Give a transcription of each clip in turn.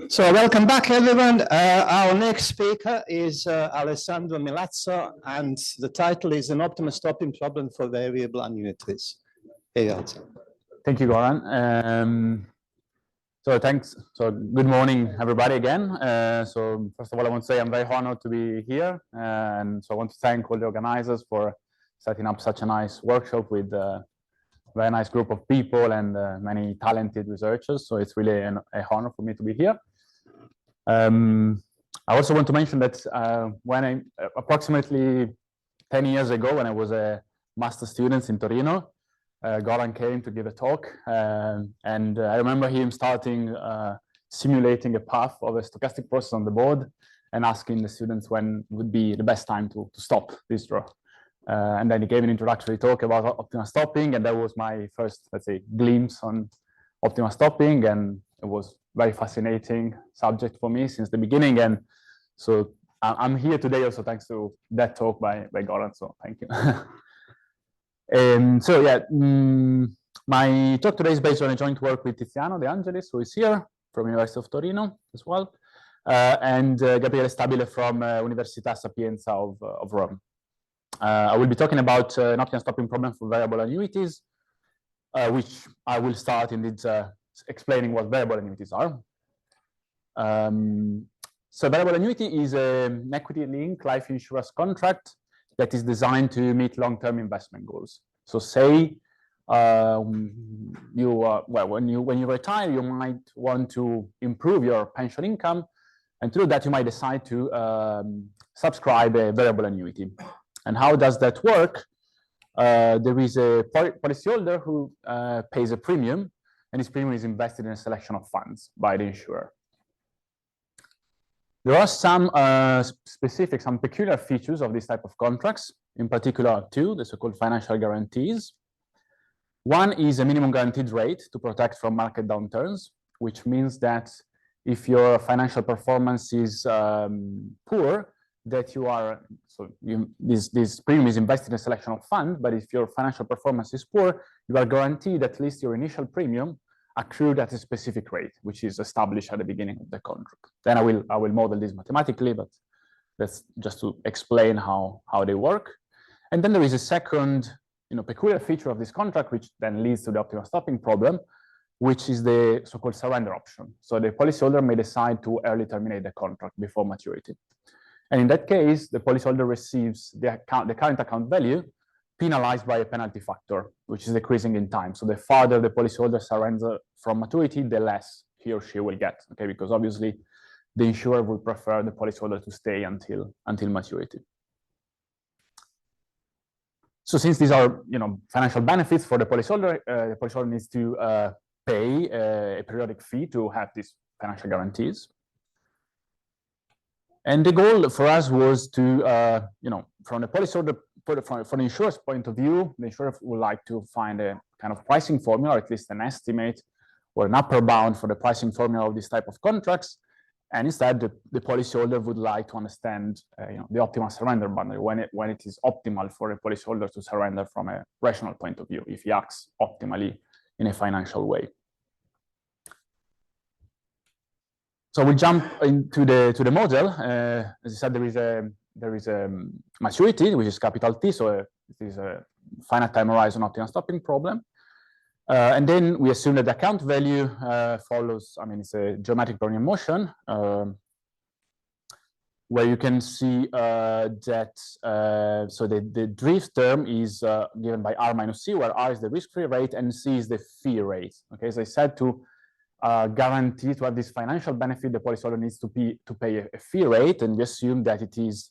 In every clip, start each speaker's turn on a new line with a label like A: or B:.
A: So welcome back, everyone. Our next speaker is Alessandro Milazzo, and the title is An Optimal Stopping Problem for Variable Annuities. Here you are.
B: Thank you, Goran. So thanks. So good morning, everybody, again. So first of all, I want to say I'm very honored to be here. And so I want to thank all the organizers for setting up such a nice workshop with a very nice group of people and many talented researchers. So it's really an honor for me to be here. I also want to mention that when approximately 10 years ago, when I was a master student in Torino, Goran came to give a talk, and I remember him starting simulating a path of a stochastic process on the board and asking the students when would be the best time to stop this draw. And then he gave an introductory talk about optimal stopping, and that was my first, let's say, glimpse on optimal stopping, and it was very fascinating subject for me since the beginning. And so I'm here today also thanks to that talk by Goran, so thank you. So yeah, my talk today is based on a joint work with Tiziano De Angelis, who is here from University of Torino as well, and Gabriele Stabile from Università Sapienza of Rome. I will be talking about an optimal stopping problem for variable annuities, which I will start in explaining what variable annuities are. So variable annuity is an equity-linked life insurance contract that is designed to meet long-term investment goals. So say when you retire, you might want to improve your pension income, and through that you might decide to subscribe a variable annuity. And how does that work? There is a policyholder who pays a premium, and this premium is invested in a selection of funds by the insurer. There are some some peculiar features of this type of contracts, in particular two, the so-called financial guarantees. One is a minimum guaranteed rate to protect from market downturns, which means that if your financial performance is poor, that you are, this premium is invested in a selection of funds, but if your financial performance is poor, you are guaranteed at least your initial premium accrued at a specific rate, which is established at the beginning of the contract. Then I will model this mathematically, but that's just to explain how they work. And then there is a second, peculiar feature of this contract, which then leads to the optimal stopping problem, which is the so-called surrender option. So the policyholder may decide to early terminate the contract before maturity. And in that case, the policyholder receives the current account value penalized by a penalty factor, which is decreasing in time. So the farther the policyholder surrenders from maturity, the less he or she will get, okay? Because obviously the insurer would prefer the policyholder to stay until maturity. So since these are, financial benefits for the policyholder needs to pay a periodic fee to have these financial guarantees. And the goal for us was to, from the policyholder, from the insurer's point of view, the insurer would like to find a kind of pricing formula, or at least an estimate or an upper bound for the pricing formula of this type of contracts. And instead, the policyholder would like to understand, the optimal surrender boundary, when it is optimal for a policyholder to surrender from a rational point of view, if he acts optimally in a financial way. So we jump into the model. As I said, there is a maturity, which is capital T, so it is a finite time horizon optimal stopping problem. And then we assume that the account value follows, it's a geometric Brownian motion, where you can see that, so the drift term is given by R minus C, where R is the risk-free rate and C is the fee rate. Okay, as I said, to guarantee to have this financial benefit, the policyholder needs to pay a fee rate, and we assume that it is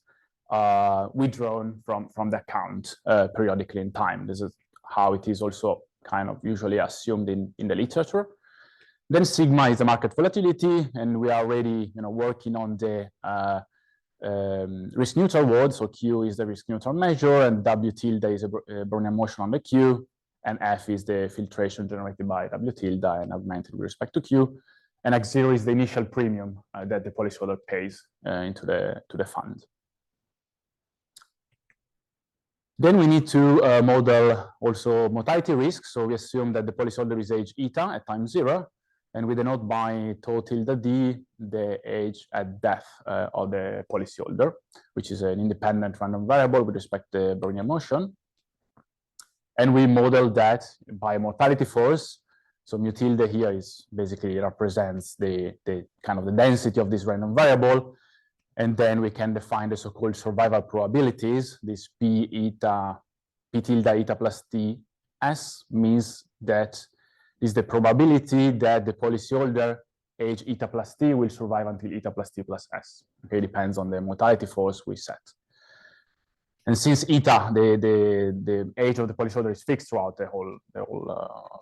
B: withdrawn from the account periodically in time. This is how it is also kind of usually assumed in the literature. Then sigma is the market volatility, and we are already working on the risk neutral word. So Q is the risk neutral measure, and W tilde is a Brownian motion on the Q, and F is the filtration generated by W tilde and augmented with respect to Q, and X0 is the initial premium that the policyholder pays into the fund. Then we need to model also mortality risk. So we assume that the policyholder is age eta at time 0, and we denote by tau tilde d the age at death of the policyholder, which is an independent random variable with respect to the Brownian motion. And we model that by mortality force. So mu tilde here is basically represents the kind of the density of this random variable. And then we can define the so-called survival probabilities. This p tilde eta plus t s means that is the probability that the policyholder age eta plus t will survive until eta plus t plus s. Okay, depends on the mortality force we set. And since eta, the age of the policyholder is fixed throughout the whole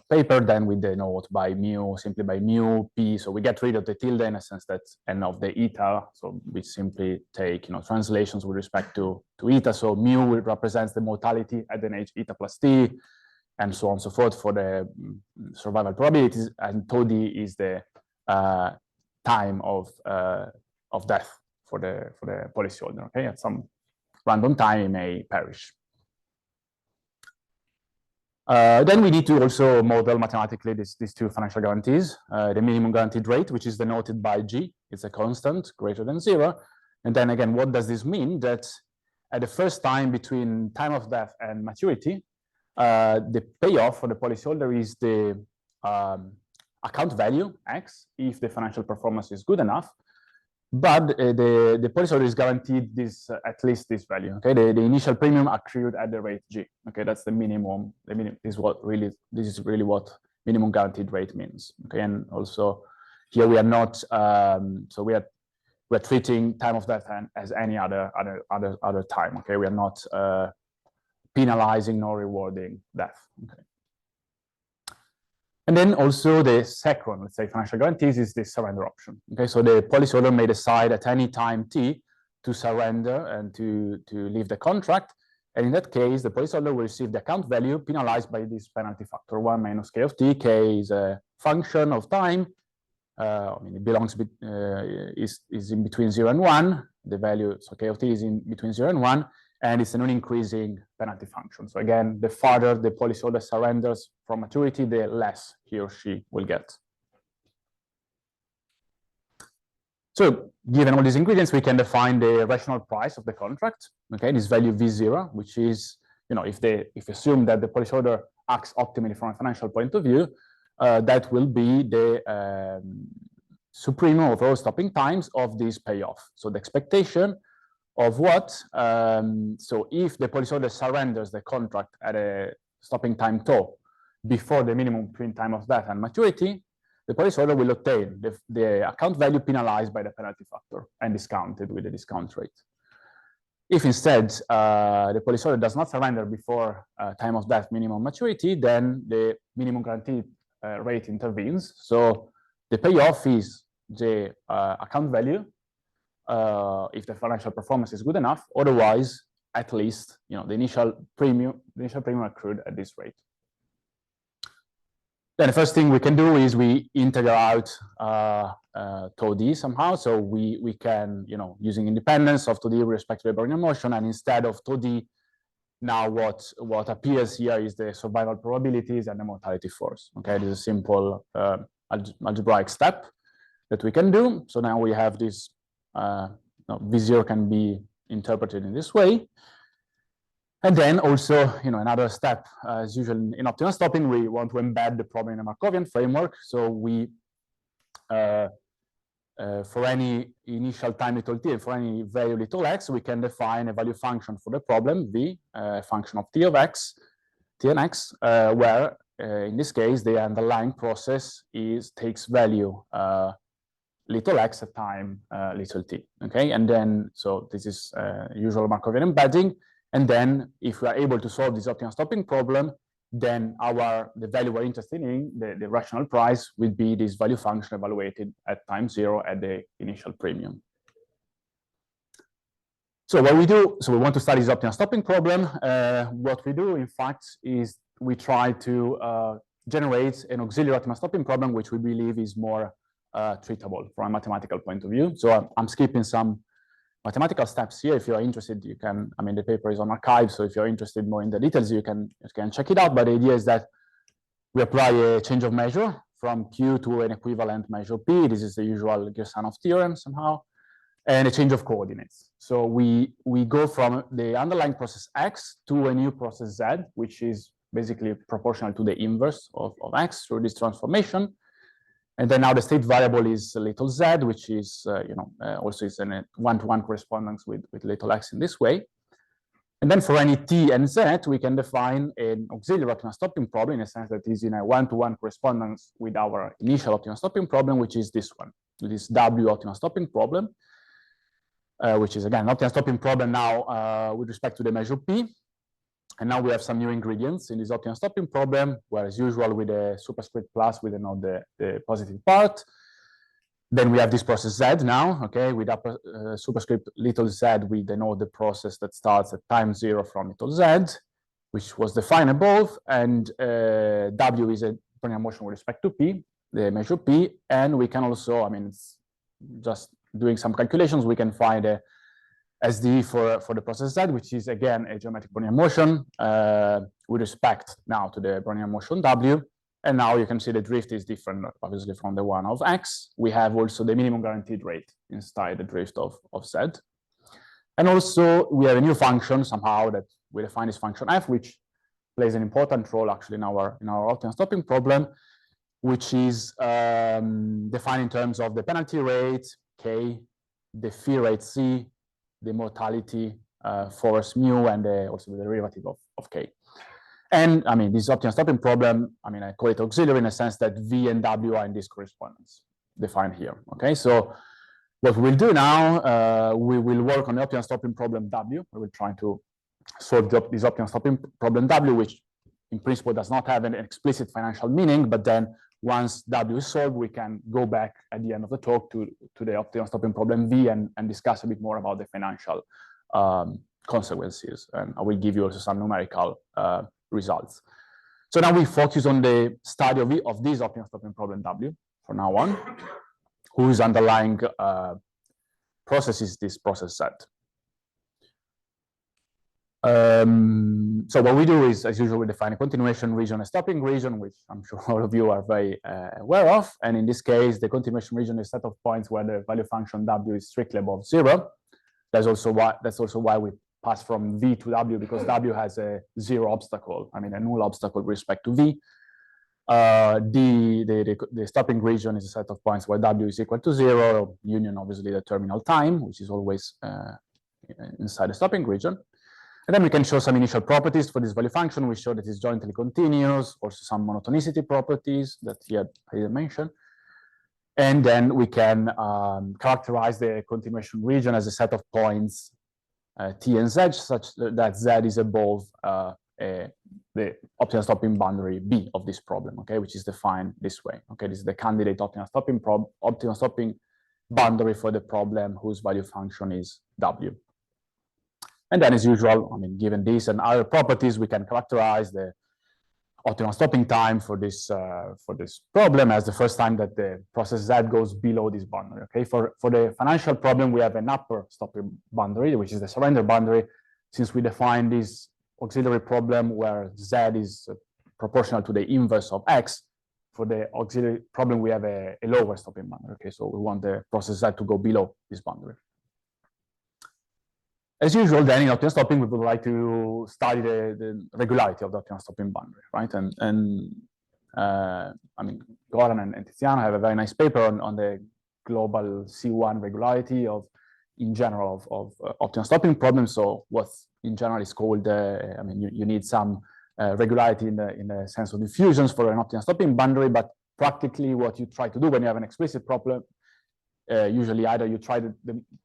B: paper, then we denote by mu, simply by mu p. So we get rid of the tilde in a sense that, and of the eta. So we simply take translations with respect to eta. So mu represents the mortality at an age eta plus t, and so on and so forth for the survival probabilities. And tau d is the time of death for the policyholder. Okay, at some random time it may perish. Then we need to also model mathematically these two financial guarantees. The minimum guaranteed rate, which is denoted by G, it's a constant greater than 0. And then again, what does this mean? That at the first time between time of death and maturity, the payoff for the policyholder is the account value, X, if the financial performance is good enough. But the policyholder is guaranteed this at least this value. Okay, the initial premium accrued at the rate G. Okay, that's the minimum. The minimum is this is really what minimum guaranteed rate means. Okay, and also here we are not so we're treating time of death as any other time. Okay, we are not penalizing nor rewarding death. Okay. And then also the second, let's say, financial guarantees is the surrender option. Okay, so the policyholder may decide at any time t to surrender and to leave the contract. And in that case, the policyholder will receive the account value penalized by this penalty factor 1 minus k of t. K is a function of time. I mean, it belongs is in between 0 and 1. The value, so k of t is in between 0 and 1. And it's a non-increasing penalty function. So again, the farther the policyholder surrenders from maturity, the less he or she will get. So given all these ingredients, we can define the rational price of the contract. Okay, this value V0, which is, if you assume that the policyholder acts optimally from a financial point of view, that will be the supremum of all stopping times of this payoff. So the expectation of what? So if the policyholder surrenders the contract at a stopping time tau before the minimum between time of death and maturity, the policyholder will obtain the account value penalized by the penalty factor and discounted with the discount rate. If instead the policyholder does not surrender before time of death minimum maturity, then the minimum guaranteed rate intervenes. So the payoff is the account value if the financial performance is good enough. Otherwise, at least the initial premium accrued at this rate. Then the first thing we can do is we integrate out tau d somehow. So we can, using independence of tau d with respect to the Brownian motion, and instead of tau d, now what appears here is the survival probabilities and the mortality force. Okay, this is a simple algebraic step that we can do. So now we have this. V0 can be interpreted in this way. And then also, another step, as usual in optimal stopping, we want to embed the problem in a Markovian framework. So we, for any initial time little t and for any value little x, we can define a value function for the problem, v, a function of t of x, t and x, where in this case, the underlying process takes value little x at time little t. Okay, and then so this is usual Markovian embedding. And then if we are able to solve this optimal stopping problem, then the value we're interested in, the rational price, would be this value function evaluated at time 0 at the initial premium. So what we do, so we want to study this optimal stopping problem. What we do, in fact, is we try to generate an auxiliary optimal stopping problem, which we believe is more treatable from a mathematical point of view. So I'm skipping some mathematical steps here. If you're interested, you can, the paper is on archive, so if you're interested more in the details, you can check it out. But the idea is that we apply a change of measure from Q to an equivalent measure P. This is the usual Gershanov theorem somehow, and a change of coordinates. So we go from the underlying process X to a new process Z, which is basically proportional to the inverse of X through this transformation. And then now the state variable is little z, which is, also is a one-to-one correspondence with little x in this way. And then for any t and z, we can define an auxiliary optimal stopping problem in a sense that is in a one-to-one correspondence with our initial optimal stopping problem, which is this one, this W optimal stopping problem, which is again an optimal stopping problem now with respect to the measure P. And now we have some new ingredients in this optimal stopping problem, where as usual with a superscript plus, we denote the positive part. Then we have this process Z now, okay, with upper superscript little z, we denote the process that starts at time 0 from little z, which was defined above, and W is a Brownian motion with respect to P, the measure P, and we can also, I mean, it's just doing some calculations, we can find a SD for the process Z, which is again a geometric Brownian motion with respect now to the Brownian motion W. And now you can see the drift is different, obviously, from the one of X. We have also the minimum guaranteed rate inside the drift of Z. And also we have a new function somehow that we define this function F, which plays an important role actually in our optimal stopping problem, which is defined in terms of the penalty rate K, the fee rate C, the mortality force mu, and also the derivative of K. And I mean, this optimal stopping problem, I mean, I call it auxiliary in a sense that V and W are in this correspondence defined here. Okay, so what we'll do now, we will work on the optimal stopping problem W. We will try to solve this optimal stopping problem W, which in principle does not have an explicit financial meaning, but then once W is solved, we can go back at the end of the talk to the optimal stopping problem V and discuss a bit more about the financial consequences. And I will give you also some numerical results. So now we focus on the study of this optimal stopping problem W from now on, whose underlying process is this process Z. So what we do is, as usual, we define a continuation region, a stopping region, which I'm sure all of you are very aware of. And in this case, the continuation region is a set of points where the value function W is strictly above 0. That's also why we pass from V to W, because W has a 0 obstacle, I mean a null obstacle with respect to V. The stopping region is a set of points where W is equal to 0, union obviously the terminal time, which is always inside the stopping region. And then we can show some initial properties for this value function. We show that it's jointly continuous, also some monotonicity properties that he had mentioned. And then we can characterize the continuation region as a set of points T and Z, such that Z is above the optimal stopping boundary B of this problem, okay, which is defined this way. Okay, this is the candidate optimal stopping boundary for the problem whose value function is W. And then, as usual, I mean, given this and other properties, we can characterize the optimal stopping time for this problem as the first time that the process Z goes below this boundary. Okay, for the financial problem, we have an upper stopping boundary, which is the surrender boundary, since we define this auxiliary problem where Z is proportional to the inverse of X. For the auxiliary problem, we have a lower stopping boundary. Okay, so we want the process Z to go below this boundary. As usual, then in optimal stopping, we would like to study the regularity of the optimal stopping boundary, right? And I mean, Goran and Tiziano have a very nice paper on the global C1 regularity in general of optimal stopping problems. So what in general is called, I mean, you need some regularity in the sense of diffusions for an optimal stopping boundary, but practically what you try to do when you have an explicit problem, usually either you try to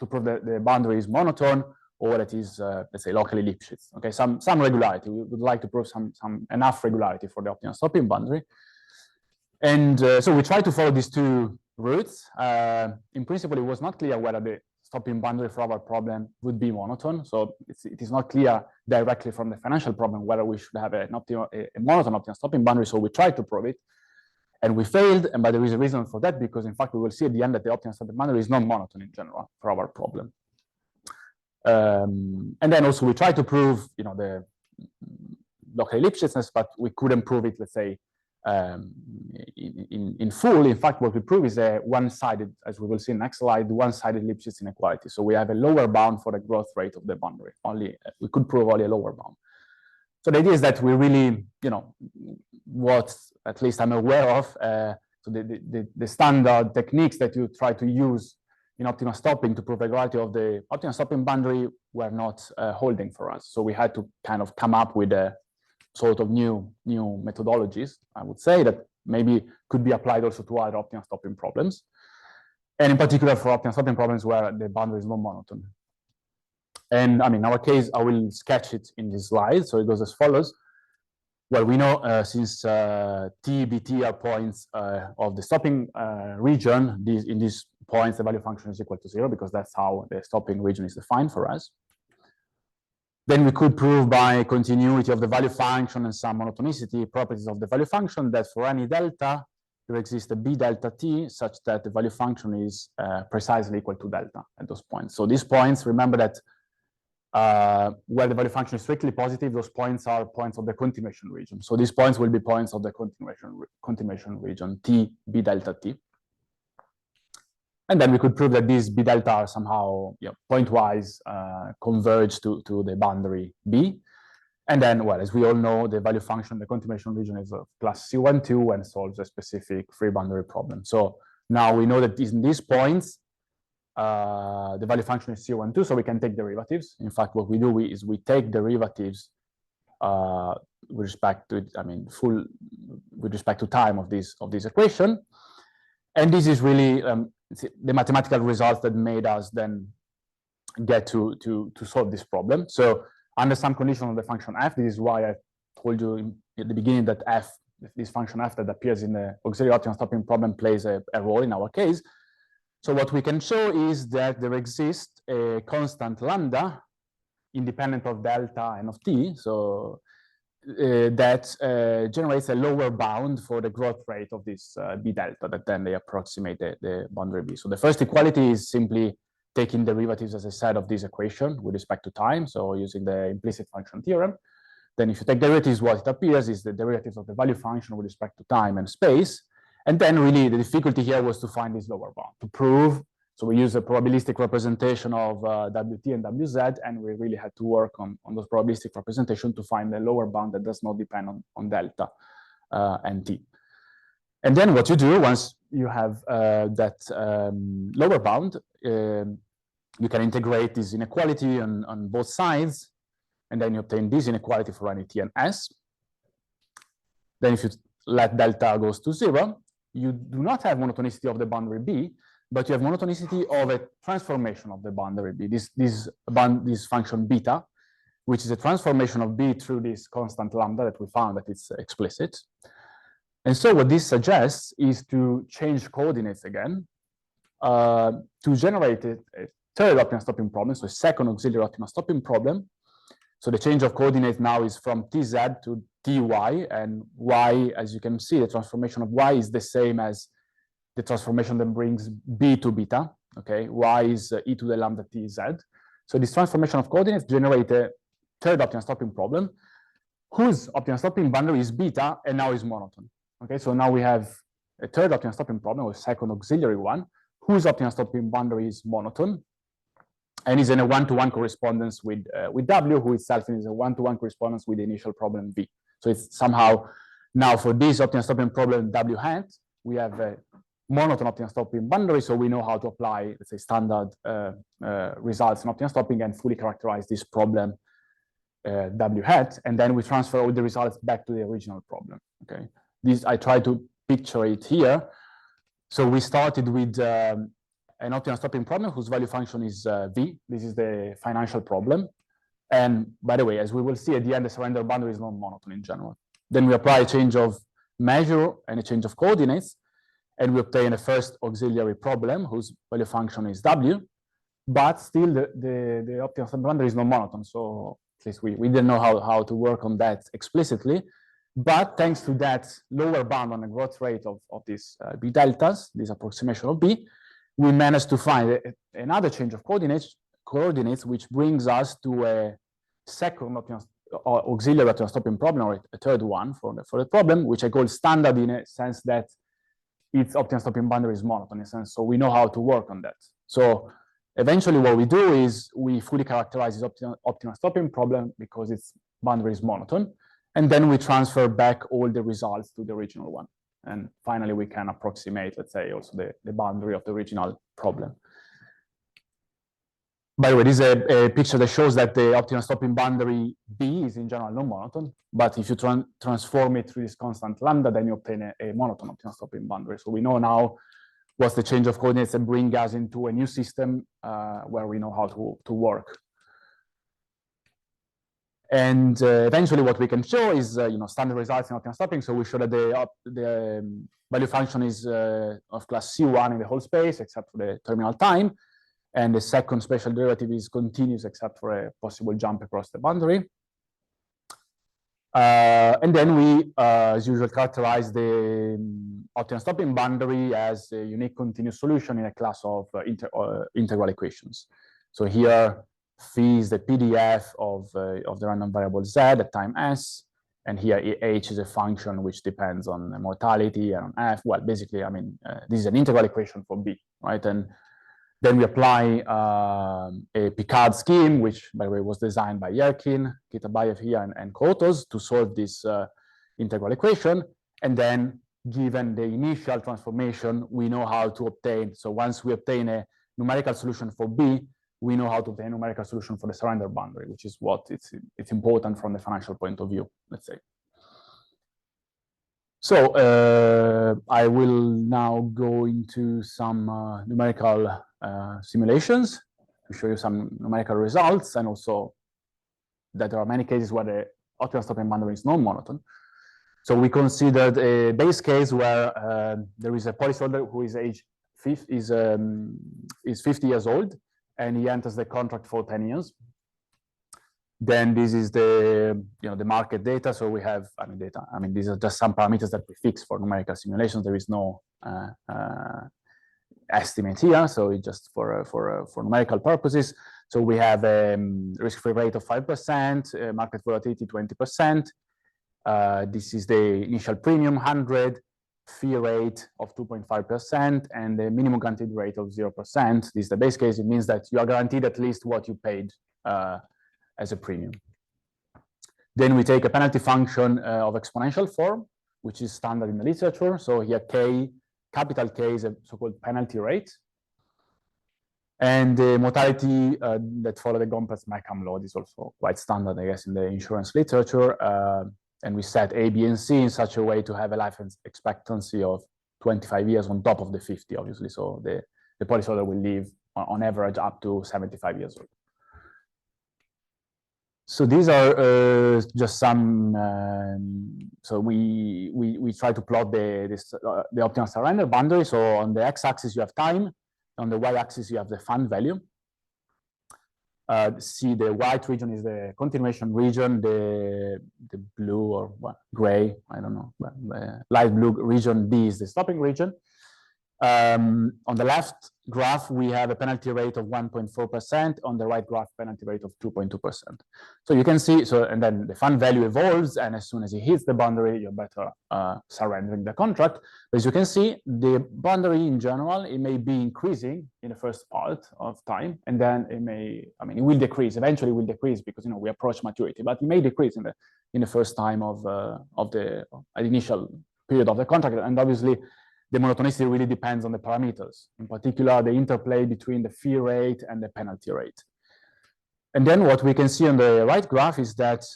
B: prove that the boundary is monotone, or it is, let's say, locally Lipschitz. Okay, some regularity. We would like to prove some enough regularity for the optimal stopping boundary. And so we try to follow these two routes. In principle, it was not clear whether the stopping boundary for our problem would be monotone. So it is not clear directly from the financial problem whether we should have a monotone optimal stopping boundary. So we tried to prove it, and we failed. And there is a reason for that, because in fact we will see at the end that the optimal stopping boundary is not monotone in general for our problem. And then also we try to prove, the local Lipschitzness, but we couldn't prove it, let's say, in full. In fact, what we prove is a one-sided, as we will see in the next slide, one-sided Lipschitz inequality. So we have a lower bound for the growth rate of the boundary. We could prove only a lower bound. So the idea is that we really, what at least I'm aware of, so the standard techniques that you try to use in optimal stopping to prove regularity of the optimal stopping boundary were not holding for us. So we had to kind of come up with a sort of new methodologies, I would say, that maybe could be applied also to other optimal stopping problems. And in particular for optimal stopping problems where the boundary is non-monotone. And I mean, in our case, I will sketch it in this slide. So it goes as follows. Well, we know since T, BT are points of the stopping region, in these points, the value function is equal to 0 because that's how the stopping region is defined for us. Then we could prove by continuity of the value function and some monotonicity properties of the value function that for any delta, there exists a B delta T such that the value function is precisely equal to delta at those points. So these points, remember that where the value function is strictly positive, those points are points of the continuation region. So these points will be points of the continuation region, T, B delta T. And then we could prove that these B delta are somehow pointwise converge to the boundary B. And then, well, as we all know, the value function, the continuation region is of class C12 and solves a specific free boundary problem. So now we know that in these points, the value function is C12, so we can take derivatives. In fact, what we do is we take derivatives with respect to, with respect to time of this equation. And this is really the mathematical results that made us then get to solve this problem. So under some condition of the function f, this is why I told you at the beginning that f, this function f that appears in the auxiliary optimal stopping problem plays a role in our case. So what we can show is that there exists a constant lambda independent of delta and of t, so that generates a lower bound for the growth rate of this b delta that then they approximate the boundary b. So the first equality is simply taking derivatives, as I said, of this equation with respect to time, so using the implicit function theorem. Then if you take derivatives, what it appears is the derivatives of the value function with respect to time and space. And then really the difficulty here was to find this lower bound, to prove. So we use a probabilistic representation of Wt and Wz, and we really had to work on those probabilistic representation to find a lower bound that does not depend on delta and t. And then what you do once you have that lower bound, you can integrate this inequality on both sides, and then you obtain this inequality for any t and s. Then if you let delta goes to 0, you do not have monotonicity of the boundary B, but you have monotonicity of a transformation of the boundary B, this function beta, which is a transformation of B through this constant lambda that we found that it's explicit. And so what this suggests is to change coordinates again to generate a third optimal stopping problem, so a second auxiliary optimal stopping problem. So the change of coordinates now is from tz to ty, and y, as you can see, the transformation of y is the same as the transformation that brings b to beta. Okay, y is e to the lambda tz. So this transformation of coordinates generate a third optimal stopping problem, whose optimal stopping boundary is beta and now is monotone. Okay, so now we have a third optimal stopping problem, or a second auxiliary one, whose optimal stopping boundary is monotone, and is in a one-to-one correspondence with W, who itself is a one-to-one correspondence with the initial problem V. So it's somehow, now for this optimal stopping problem W hat, we have a monotone optimal stopping boundary, so we know how to apply, let's say, standard results in optimal stopping and fully characterize this problem W hat, and then we transfer all the results back to the original problem. Okay, this I try to picture it here. So we started with an optimal stopping problem whose value function is V. This is the financial problem. And by the way, as we will see at the end, the surrender boundary is not monotone in general. Then we apply a change of measure and a change of coordinates, and we obtain a first auxiliary problem whose value function is W, but still the optimal stopping boundary is not monotone. So at least we didn't know how to work on that explicitly. But thanks to that lower bound on the growth rate of these B deltas, this approximation of B, we managed to find another change of coordinates, which brings us to a second optimal auxiliary optimal stopping problem, or a third one for the problem, which I call standard in a sense that its optimal stopping boundary is monotone in a sense, so we know how to work on that. So eventually what we do is we fully characterize this optimal stopping problem because its boundary is monotone, and then we transfer back all the results to the original one. And finally, we can approximate, let's say, also the boundary of the original problem. By the way, this is a picture that shows that the optimal stopping boundary B is in general non-monotone, but if you transform it through this constant lambda, then you obtain a monotone optimal stopping boundary. So we know now what's the change of coordinates and bring us into a new system where we know how to work. And eventually what we can show is standard results in optimal stopping. So we show that the value function is of class C1 in the whole space, except for the terminal time. And the second special derivative is continuous, except for a possible jump across the boundary. And then we, as usual, characterize the optimal stopping boundary as a unique continuous solution in a class of integral equations. So here, phi is the PDF of the random variable z at time s, and here h is a function which depends on mortality and on f. Well, basically, I mean, this is an integral equation for b, right? And then we apply a Picard scheme, which, by the way, was designed by Yerkin, Kitabayev here, and Kotos to solve this integral equation. And then, given the initial transformation, we know how to obtain. So once we obtain a numerical solution for B, we know how to obtain a numerical solution for the surrender boundary, which is what it's important from the financial point of view, let's say. So I will now go into some numerical simulations to show you some numerical results, and also that there are many cases where the optimal stopping boundary is non-monotone. So we considered a base case where there is a policyholder who is 50 years old, and he enters the contract for 10 years. Then this is the market data. So we have data. I mean, these are just some parameters that we fix for numerical simulations. There is no estimate here, so it's just for numerical purposes. So we have a risk-free rate of 5%, market volatility 20%. This is the initial premium 100, fee rate of 2.5%, and the minimum guaranteed rate of 0%. This is the base case. It means that you are guaranteed at least what you paid as a premium. Then we take a penalty function of exponential form, which is standard in the literature. So here K, capital K, is a so-called penalty rate. And the mortality that follow the Gompertz-Meckham law is also quite standard, I guess, in the insurance literature. And we set A, B, and C in such a way to have a life expectancy of 25 years on top of the 50, obviously. So the policyholder will live on average up to 75 years old. So these are just some. So we try to plot the optimal surrender boundary. So on the x-axis you have time, on the y-axis you have the fund value. See, the white region is the continuation region, the blue or gray, I don't know, the light blue region B is the stopping region. On the left graph, we have a penalty rate of 1.4%. On the right graph, penalty rate of 2.2%. So you can see, and then the fund value evolves, and as soon as it hits the boundary, you're better surrendering the contract. But as you can see, the boundary in general, it may be increasing in the first part of time, and then it may, it will decrease. Eventually, it will decrease because we approach maturity, but it may decrease in the first time of the initial period of the contract, and obviously, the monotonicity really depends on the parameters, in particular, the interplay between the fee rate and the penalty rate. And then what we can see on the right graph is that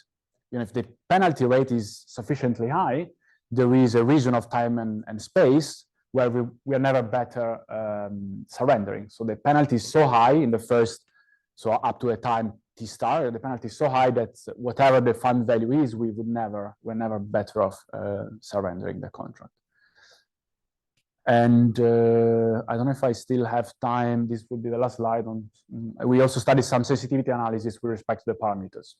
B: if the penalty rate is sufficiently high, there is a region of time and space where we are never better surrendering. So the penalty is so high in the first, so up to a time t star, the penalty is so high that whatever the fund value is, we're never better off surrendering the contract. And I don't know if I still have time. This would be the last slide. We also studied some sensitivity analysis with respect to the parameters.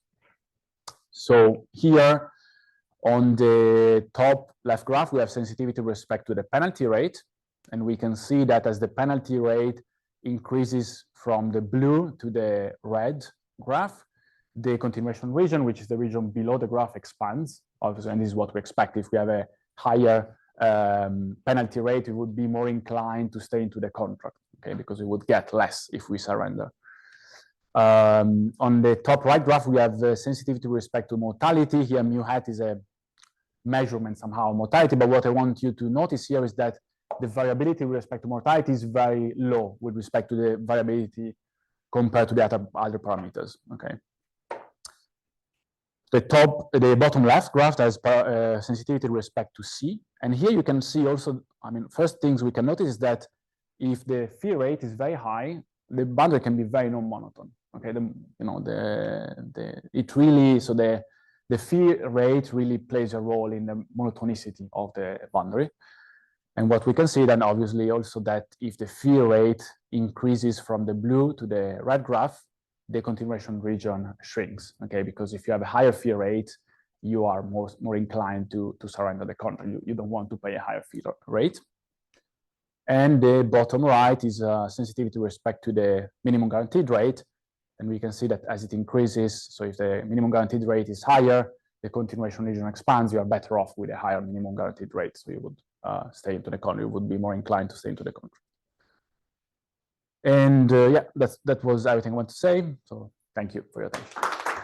B: So here on the top left graph, we have sensitivity with respect to the penalty rate. And we can see that as the penalty rate increases from the blue to the red graph, the continuation region, which is the region below the graph, expands, obviously, and this is what we expect. If we have a higher penalty rate, we would be more inclined to stay into the contract, okay, because we would get less if we surrender. On the top right graph, we have the sensitivity with respect to mortality. Here, mu hat is a measurement somehow of mortality, but what I want you to notice here is that the variability with respect to mortality is very low with respect to the variability compared to the other parameters, okay. The bottom left graph has sensitivity with respect to C, and here you can see also, I mean, first things we can notice is that if the fee rate is very high, the boundary can be very non-monotone. Okay, the fee rate really plays a role in the monotonicity of the boundary. And what we can see then obviously also that if the fee rate increases from the blue to the red graph, the continuation region shrinks, okay? Because if you have a higher fee rate, you are more inclined to surrender the contract. You don't want to pay a higher fee rate. And the bottom right is sensitivity with respect to the minimum guaranteed rate. And we can see that as it increases, so if the minimum guaranteed rate is higher, the continuation region expands, you are better off with a higher minimum guaranteed rate. So you would stay into the contract, you would be more inclined to stay into the contract. And yeah, that was everything I want to say. So thank you for your attention.